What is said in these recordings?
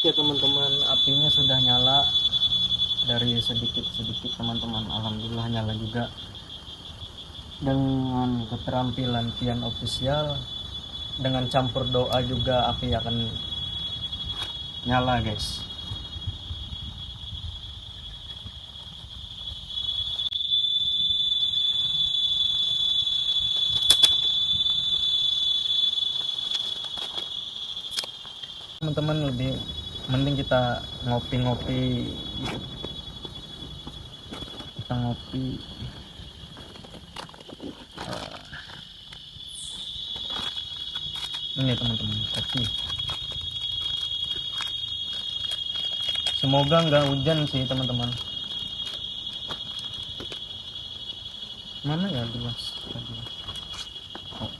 Oke teman-teman, apinya sudah nyala dari sedikit-sedikit teman-teman. Alhamdulillah nyala juga. Dengan keterampilan Fian Official, dengan campur doa juga api akan nyala guys. Teman-teman, lebih mending kita ngopi-ngopi gitu. Kita ngopi ini teman-teman, kopi. Semoga nggak hujan sih teman-teman. Mana ya gelas tadi? Oh.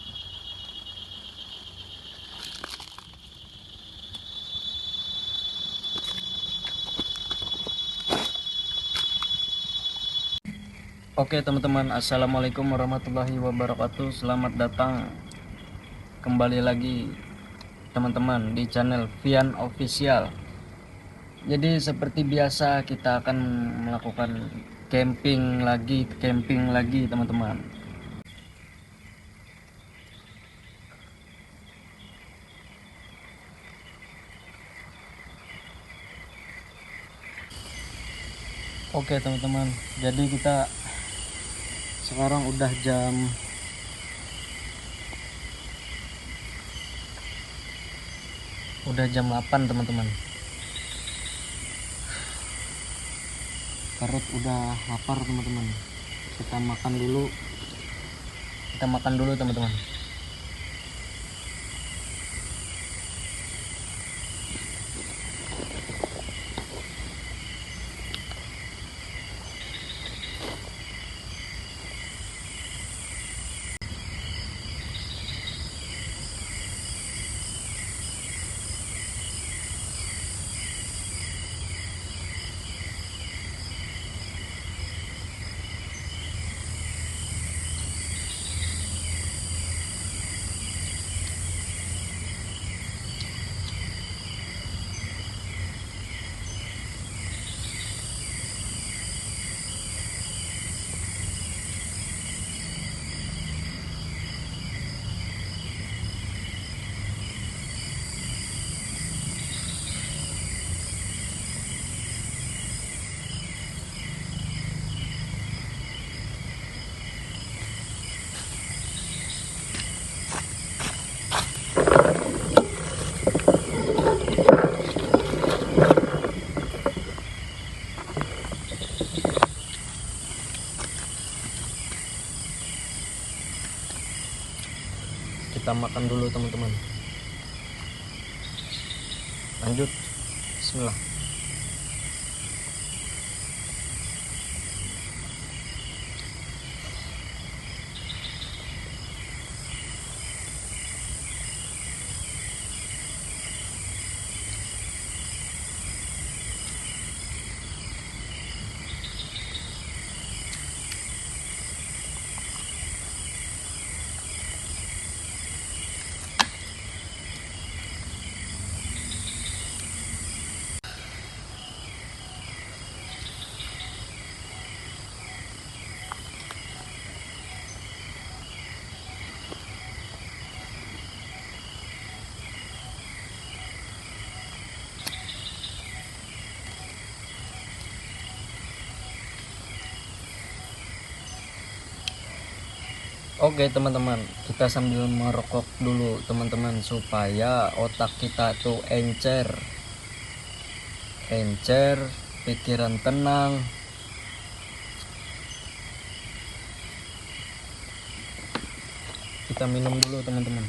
Oke teman-teman, assalamualaikum warahmatullahi wabarakatuh. Selamat datang kembali lagi teman-teman di channel Fian Official. Jadi seperti biasa kita akan melakukan camping lagi teman-teman. Oke teman-teman, jadi kita sekarang udah jam 8 teman-teman. Perut udah lapar teman-teman. Kita makan dulu teman-teman. Kita makan dulu teman-teman. Lanjut, bismillah. Oke teman-teman, kita sambil merokok dulu teman-teman, supaya otak kita tuh encer, pikiran tenang. Kita minum dulu teman-teman.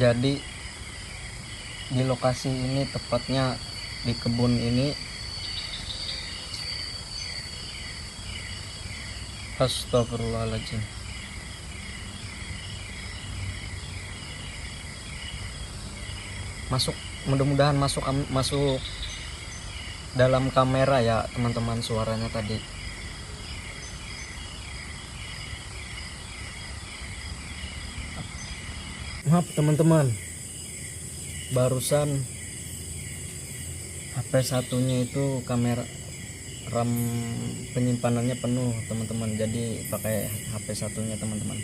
Jadi di lokasi ini, tepatnya di kebun ini, Astagfirullahaladzim. Masuk, mudah-mudahan masuk dalam kamera ya teman-teman suaranya tadi. Maaf teman-teman, barusan HP satunya itu kamera RAM penyimpanannya penuh teman-teman, jadi pakai HP satunya teman-teman.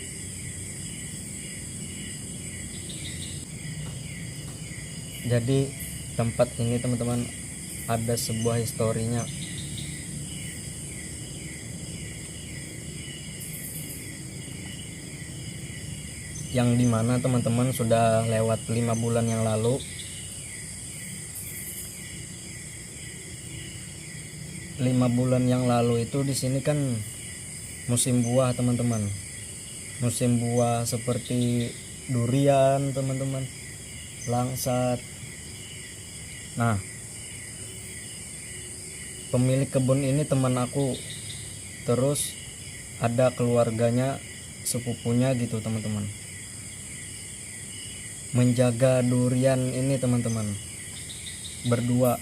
Jadi tempat ini teman-teman ada sebuah historinya. Yang dimana teman-teman sudah lewat 5 bulan yang lalu. 5 bulan yang lalu itu di sini kan musim buah teman-teman. Musim buah seperti durian teman-teman, langsat. Nah, pemilik kebun ini teman aku, terus ada keluarganya, sepupunya gitu teman-teman, menjaga durian ini teman-teman, berdua.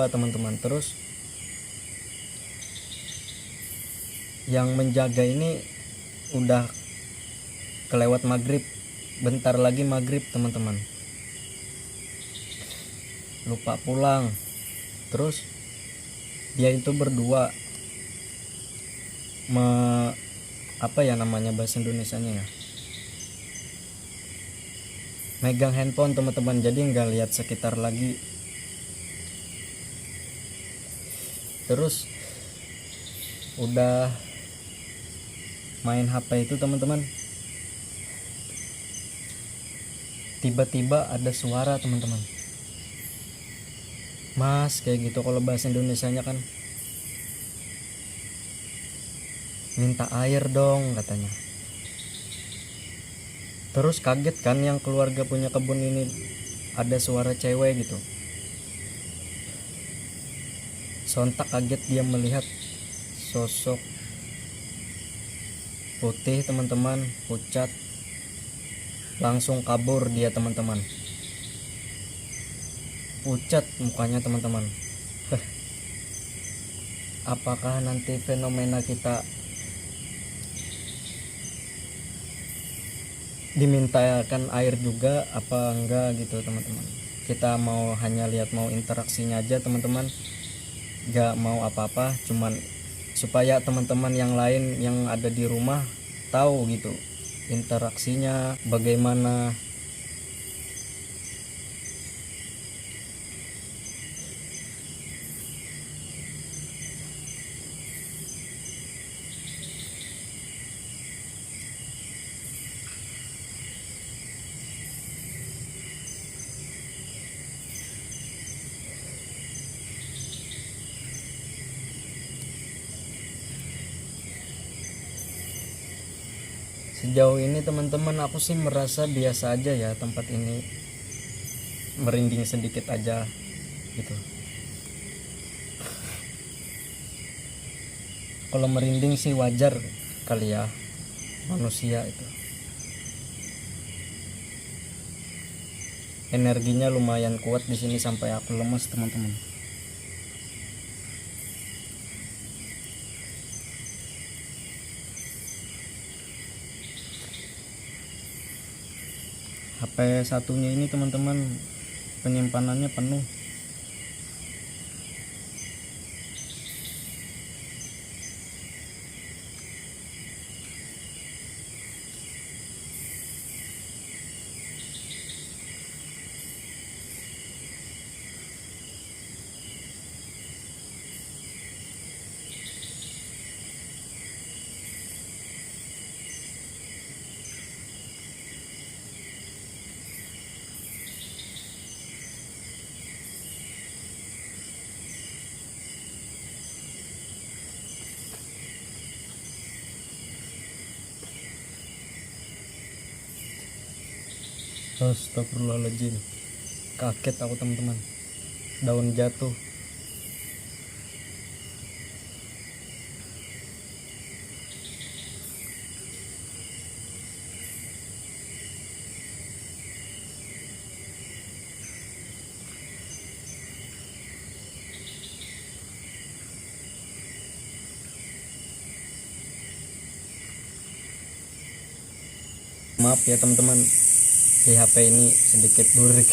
Teman-teman. Terus yang menjaga ini udah kelewat maghrib, bentar lagi maghrib teman-teman, lupa pulang. Terus dia itu berdua apa ya namanya bahasa Indonesianya ya, megang handphone teman-teman, jadi nggak lihat sekitar lagi. Terus udah main HP itu teman-teman, tiba-tiba ada suara teman-teman, mas kayak gitu kalau bahasa Indonesianya kan, minta air dong katanya. Terus kaget kan yang keluarga punya kebun ini, ada suara cewek gitu. Sontak kaget dia melihat sosok putih teman-teman, pucat, langsung kabur dia teman-teman. Pucat mukanya teman-teman. Apakah nanti fenomena kita dimintakan air juga apa enggak gitu teman-teman? Kita mau hanya lihat, mau interaksinya aja teman-teman, enggak mau apa-apa, cuman supaya teman-teman yang lain yang ada di rumah tahu gitu interaksinya bagaimana. Sejauh ini teman-teman aku sih merasa biasa aja ya tempat ini, merinding sedikit aja gitu. Kalau merinding sih wajar kali ya, manusia itu. Energinya lumayan kuat di sini sampai aku lemas teman-teman. HP satunya ini teman-teman penyimpanannya penuh. Astagfirullahaladzim, kaget aku teman-teman. daun jatuh. Maaf ya teman-teman, di HP ini sedikit burik.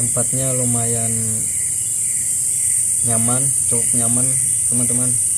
Tempatnya lumayan nyaman, cukup nyaman teman-teman.